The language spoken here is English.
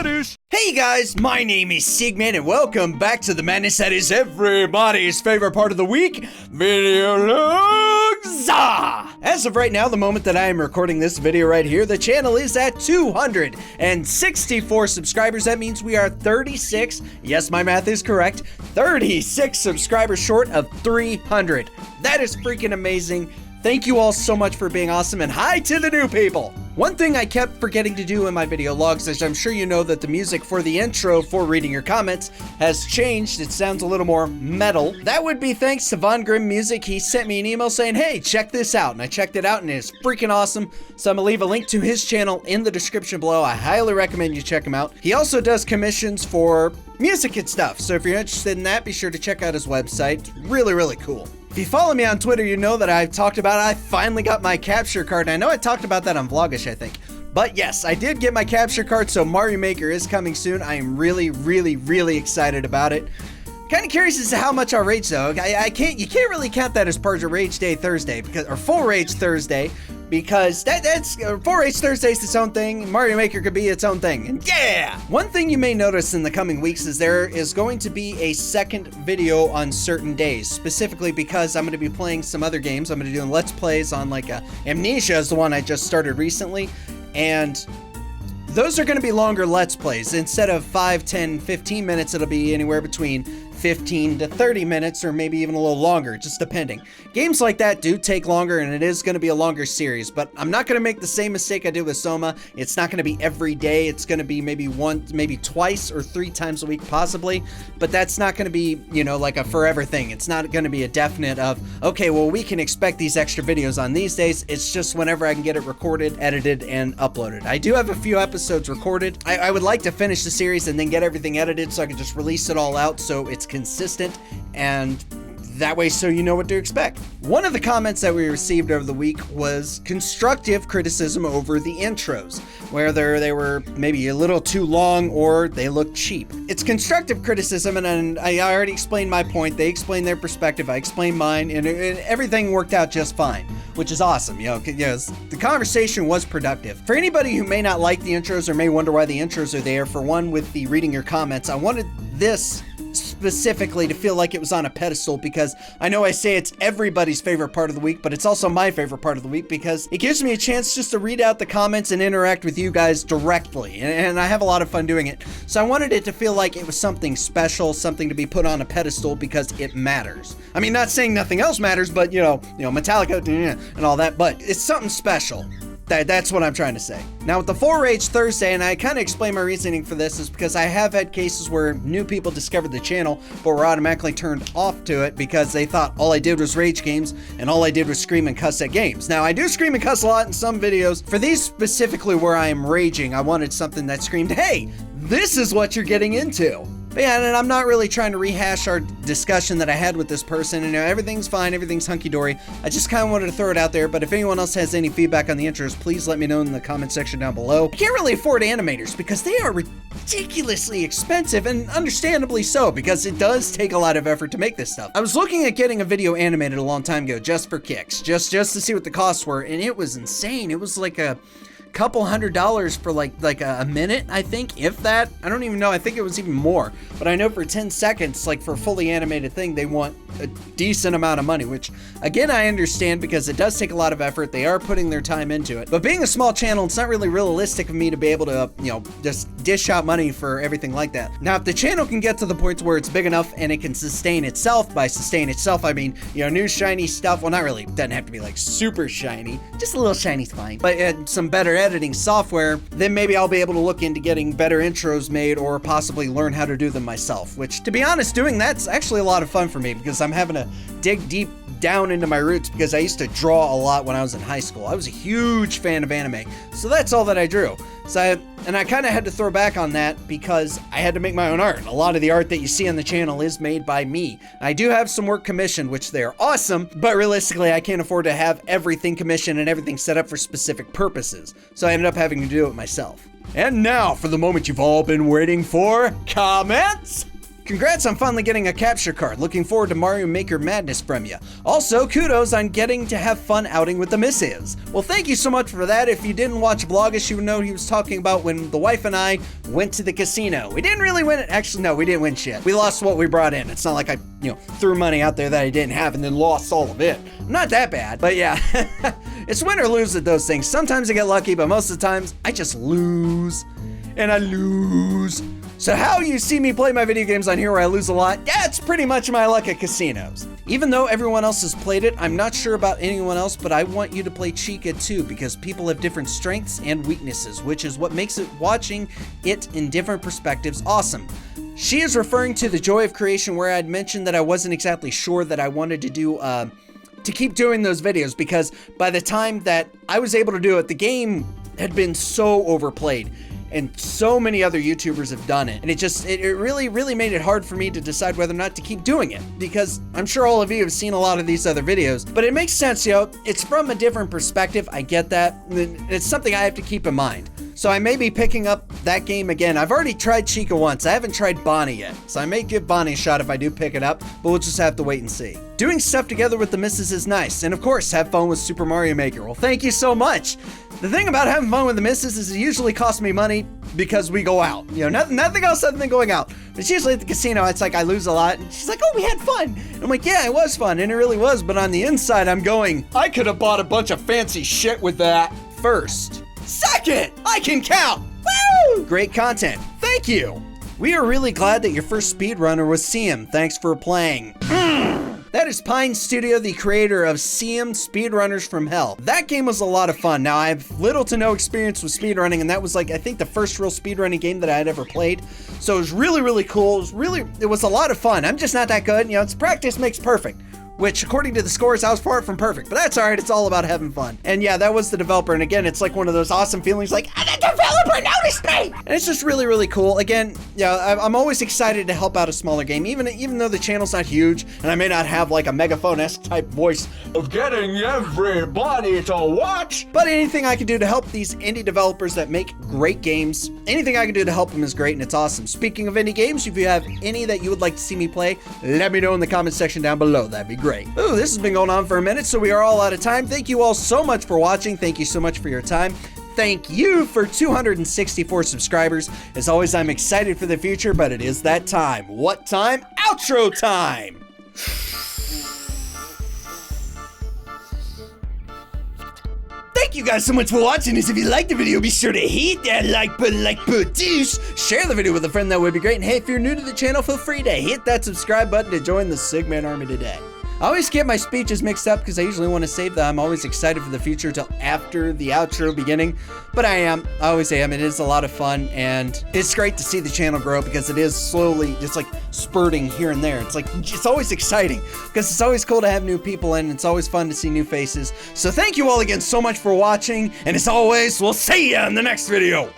Skadoosh! Hey guys, my name is Sigman and welcome back to the madness that is everybody's favorite part of the week, Video Logs! As of right now, the moment that I am recording this video right here, the channel is at 264 subscribers. That means we are 36, yes, my math is correct, 36 subscribers short of 300. That is freaking amazing. Thank you all so much for being awesome, and hi to the new people! One thing I kept forgetting to do in my video logs is I'm sure you know that the music for the intro for reading your comments has changed. It sounds a little more metal. That would be thanks to Von Grimm Music. He sent me an email saying, hey, check this out. And I checked it out and it's freaking awesome. So I'm gonna leave a link to his channel in the description below. I highly recommend you check him out. He also does commissions for music and stuff. So if you're interested in that, be sure to check out his website. It's really, really cool. If you follow me on Twitter, you know that I've talked about I finally got my capture card. And I know I talked about that on Vlogish, I think. But yes, I did get my capture card, so Mario Maker is coming soon. I am really, really, really excited about it. Kind of curious as to how much I'll rage though. You can't really count that as part of Rage Day Thursday, or Full Rage Thursday, because that's Full Rage Thursday is its own thing. Mario Maker could be its own thing, and yeah! One thing you may notice in the coming weeks is there is going to be a second video on certain days, specifically because I'm going to be playing some other games. I'm going to be doing Let's Plays on like Amnesia is the one I just started recently, and those are going to be longer Let's Plays. Instead of 5, 10, 15 minutes, it'll be anywhere between 15 to 30 minutes, or maybe even a little longer, just depending. Games like that do take longer, and it is going to be a longer series, but I'm not going to make the same mistake I did with Soma. It's not going to be every day. It's going to be maybe once, maybe twice or 3 times a week, possibly, but that's not going to be, you know, like a forever thing. It's not going to be a definite of, okay, well, we can expect these extra videos on these days. It's just whenever I can get it recorded, edited, and uploaded. I do have a few episodes recorded. I would like to finish the series and then get everything edited so I can just release it all out so it's consistent, and that way so you know what to expect. One of the comments that we received over the week was constructive criticism over the intros, whether they were maybe a little too long or they looked cheap. It's constructive criticism, and I already explained my point. They explained their perspective, I explained mine, and everything worked out just fine, which is awesome. Yes, the conversation was productive. For anybody who may not like the intros or may wonder why the intros are there, for one, with the reading your comments, I wanted this specifically to feel like it was on a pedestal, because I know I say it's everybody's favorite part of the week, but it's also my favorite part of the week because it gives me a chance just to read out the comments and interact with you guys directly, and I have a lot of fun doing it. So I wanted it to feel like it was something special, something to be put on a pedestal because it matters. I mean, not saying nothing else matters, but you know, Metallica and all that, but it's something special. That's what I'm trying to say. Now with the Full Rage Thursday, and I kind of explain my reasoning for this, is because I have had cases where new people discovered the channel but were automatically turned off to it because they thought all I did was rage games and all I did was scream and cuss at games. Now I do scream and cuss a lot in some videos. For these specifically where I am raging, I wanted something that screamed, hey, this is what you're getting into. But yeah, and I'm not really trying to rehash our discussion that I had with this person. You know, everything's fine, everything's hunky-dory. I just kind of wanted to throw it out there, but if anyone else has any feedback on the intros, please let me know in the comment section down below. I can't really afford animators because they are ridiculously expensive, and understandably so, because it does take a lot of effort to make this stuff. I was looking at getting a video animated a long time ago just for kicks, just to see what the costs were, and it was insane. It was like a couple $100 for like a minute, I think, if that. I don't even know. I think it was even more, but I know for 10 seconds, like for a fully animated thing, they want a decent amount of money, which again, I understand because it does take a lot of effort. They are putting their time into it, but being a small channel, it's not really realistic of me to be able to, just dish out money for everything like that. Now, if the channel can get to the point where it's big enough and it can sustain itself, by sustain itself, I mean, new shiny stuff. Well, not really, it doesn't have to be like super shiny, just a little shiny's fine, but some better editing software, then maybe I'll be able to look into getting better intros made or possibly learn how to do them myself, which, to be honest, doing that's actually a lot of fun for me because I'm having to dig deep down into my roots because I used to draw a lot when I was in high school. I was a huge fan of anime, so that's all that I drew. And I kind of had to throw back on that because I had to make my own art. A lot of the art that you see on the channel is made by me. I do have some work commissioned, which they're awesome, but realistically, I can't afford to have everything commissioned and everything set up for specific purposes. So I ended up having to do it myself. And now for the moment you've all been waiting for, comments Congrats on finally getting a capture card. Looking forward to Mario Maker Madness from you. Also, kudos on getting to have fun outing with the misses. Well, thank you so much for that. If you didn't watch Vlogus, you would know he was talking about when the wife and I went to the casino. We didn't really win it. Actually, no, we didn't win shit. We lost what we brought in. It's not like I, threw money out there that I didn't have and then lost all of it. Not that bad, but yeah. It's win or lose at those things. Sometimes I get lucky, but most of the times I just lose. And I lose. So how you see me play my video games on here where I lose a lot, that's pretty much my luck at casinos. Even though everyone else has played it, I'm not sure about anyone else, but I want you to play Chica too, because people have different strengths and weaknesses, which is what makes it watching it in different perspectives awesome. She is referring to the Joy of Creation, where I'd mentioned that I wasn't exactly sure that I wanted to do, to keep doing those videos, because by the time that I was able to do it, the game had been so overplayed. And so many other YouTubers have done it. And it really made it hard for me to decide whether or not to keep doing it. Because I'm sure all of you have seen a lot of these other videos. But it makes sense, it's from a different perspective. I get that. It's something I have to keep in mind. So I may be picking up that game again. I've already tried Chica once. I haven't tried Bonnie yet. So I may give Bonnie a shot if I do pick it up. But we'll just have to wait and see. Doing stuff together with the missus is nice. And of course, have fun with Super Mario Maker. Well, thank you so much. The thing about having fun with the missus is it usually costs me money because we go out. Nothing else other than going out. But usually at the casino, it's like I lose a lot. And she's like, oh, we had fun. And I'm like, yeah, it was fun. And it really was. But on the inside, I'm going, I could have bought a bunch of fancy shit with that. First. Second, I can count. Woo! Great content. Thank you. We are really glad that your first speedrunner was Siam. Thanks for playing. That is Pine Studio, the creator of Siam Speedrunners from Hell. That game was a lot of fun. Now, I have little to no experience with speedrunning, and that was I think the first real speedrunning game that I had ever played. So it was really cool. It was a lot of fun. I'm just not that good. It's practice makes perfect. Which, according to the scores, I was far from perfect. But that's alright, it's all about having fun. And yeah, that was the developer. And again, it's like one of those awesome feelings like, the developer noticed me! And it's just really cool. Again, I'm always excited to help out a smaller game, even though the channel's not huge, and I may not have like a megaphone-esque type voice of getting everybody to watch. But anything I can do to help these indie developers that make great games, anything I can do to help them is great, and it's awesome. Speaking of indie games, if you have any that you would like to see me play, let me know in the comment section down below. That'd be great. Ooh, this has been going on for a minute, so we are all out of time. Thank you all so much for watching. Thank you so much for your time. Thank you for 264 subscribers. As always, I'm excited for the future, but it is that time. What time? Outro time! Thank you guys so much for watching this. If you liked the video, be sure to hit that like button like Patouche. Share the video with a friend, that would be great. And hey, if you're new to the channel, feel free to hit that subscribe button to join the Sigman Army today. I always get my speeches mixed up because I usually want to save them. I'm always excited for the future till after the outro beginning. But I always am. It is a lot of fun, and it's great to see the channel grow because it is slowly just like spurting here and there. It's always exciting because it's always cool to have new people in. It's always fun to see new faces. So thank you all again so much for watching, and as always, we'll see you in the next video.